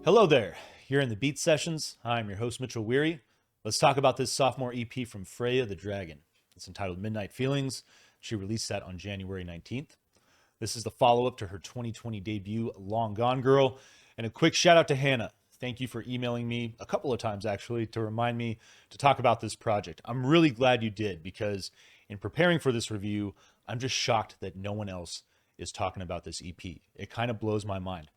Hello there. You're in the Beat Sessions. I'm your host, Mitchell Weary. Let's talk about this sophomore EP from Freja the Dragon. It's entitled Midnight Feelings. She released that on January 19th. This is the follow-up to her 2020 debut, Long Gone Girl. And a quick shout out to Hannah. Thank you for emailing me a couple of times, actually, to remind me to talk about this project. I'm really glad you did, because in preparing for this review, I'm just shocked that no one else is talking about this EP. It kind of blows my mind.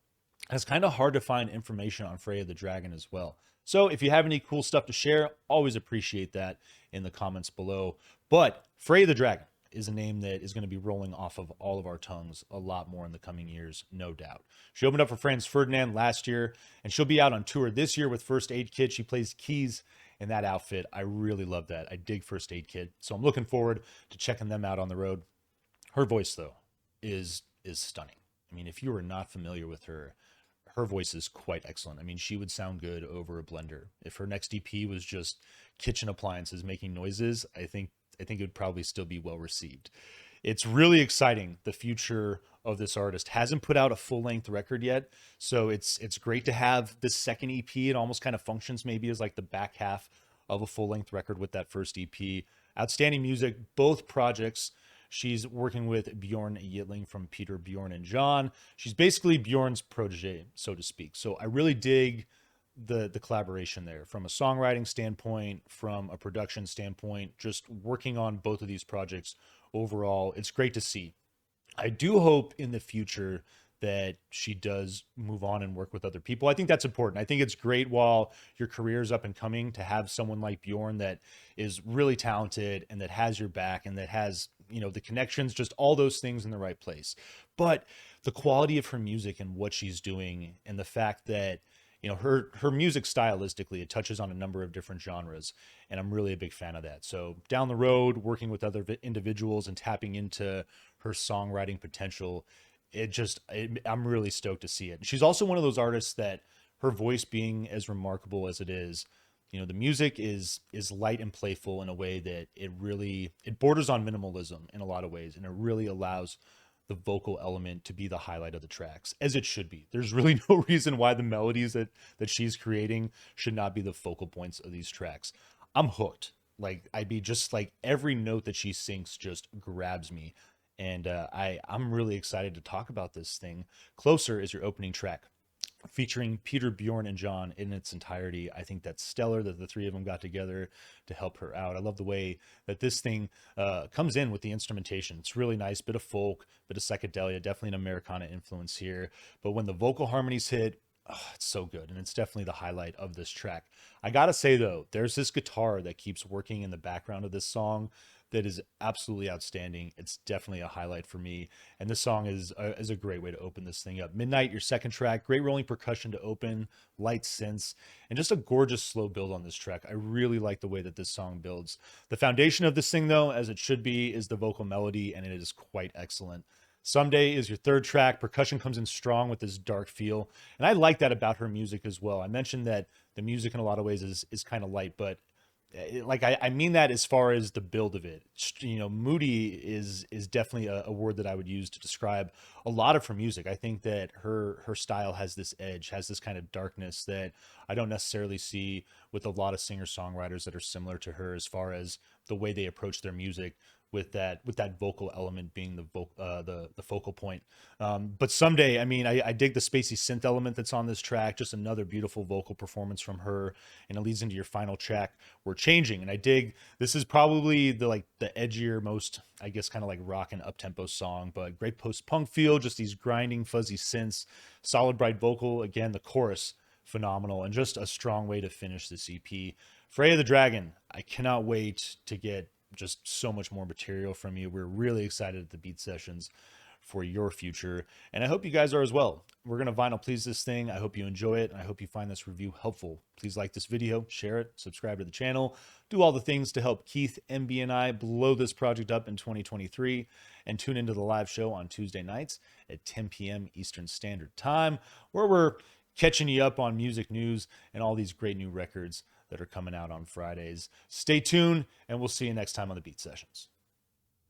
It's kind of hard to find information on Freja the Dragon as well. So if you have any cool stuff to share, always appreciate that in the comments below. But Freja the Dragon is a name that is going to be rolling off of all of our tongues a lot more in the coming years, no doubt. She opened up for Franz Ferdinand last year, and she'll be out on tour this year with First Aid Kit. She plays keys in that outfit. I really love that. I dig First Aid Kit, so I'm looking forward to checking them out on the road. Her voice, though, is stunning. I mean, if you are not familiar with her voice is quite excellent. I mean, she would sound good over a blender. If her next EP was just kitchen appliances making noises, I think it would probably still be well received. It's really exciting. The future of this artist hasn't put out a full-length record yet, so it's great to have this second EP. It almost kind of functions maybe as like the back half of a full-length record with that first EP. Outstanding music, both projects. She's working with Bjorn Yttling from Peter, Bjorn, and John. She's basically Bjorn's protege, so to speak. So I really dig the collaboration there from a songwriting standpoint, from a production standpoint, just working on both of these projects overall. It's great to see. I do hope in the future that she does move on and work with other people. I think that's important. I think it's great while your career is up and coming to have someone like Bjorn that is really talented and that has your back and that has, the connections, just all those things in the right place. But the quality of her music and what she's doing, and the fact that, her music stylistically, it touches on a number of different genres, and I'm really a big fan of that. So down the road, working with other individuals and tapping into her songwriting potential, I'm really stoked to see it. She's also one of those artists that, her voice being as remarkable as it is, the music is light and playful in a way that it borders on minimalism in a lot of ways, and it really allows the vocal element to be the highlight of the tracks, as it should be. There's really no reason why the melodies that she's creating should not be the focal points of these tracks. I'm hooked. Like, every note that she sings just grabs me. And I'm really excited to talk about this thing. Closer is your opening track, featuring Peter, Bjorn, and John in its entirety. I think that's stellar that the three of them got together to help her out. I love the way that this thing comes in with the instrumentation. It's really nice, bit of folk, bit of psychedelia, definitely an Americana influence here. But when the vocal harmonies hit, it's so good, and it's definitely the highlight of this track. I gotta say, though, there's this guitar that keeps working in the background of this song that is absolutely outstanding. It's definitely a highlight for me, and this song is a great way to open this thing up. Midnight, your second track, great rolling percussion to open, light synths, and just a gorgeous slow build on this track. I really like the way that this song builds. The foundation of this thing, though, as it should be, is the vocal melody, and it is quite excellent. Someday is your third track. Percussion comes in strong with this dark feel, and I like that about her music as well. I mentioned that the music in a lot of ways is kind of light, but I mean that as far as the build of it. Moody is definitely a word that I would use to describe a lot of her music. I think that her style has this edge, has this kind of darkness that I don't necessarily see with a lot of singer-songwriters that are similar to her, as far as the way they approach their music, with that vocal element being the focal point. But Someday, I mean, I dig the spacey synth element that's on this track. Just another beautiful vocal performance from her, and it leads into your final track, We're Changing. And I dig, this is probably the edgier, most, I guess, kind of like rock and up-tempo song, but great post-punk feel, just these grinding fuzzy synths, solid bright vocal. Again, the chorus, phenomenal, and just a strong way to finish this EP. Freja the Dragon, I cannot wait to get just so much more material from you. We're really excited at the Beat Sessions for your future, and I hope you guys are as well. We're gonna vinyl please this thing. I hope you enjoy it, and I hope you find this review helpful. Please like this video, share it, subscribe to the channel, do all the things to help Keith, MB, and I blow this project up in 2023, and tune into the live show on Tuesday nights at 10 p.m. Eastern Standard Time, where we're catching you up on music news and all these great new records that are coming out on Fridays. Stay tuned, and we'll see you next time on the Beat Sessions.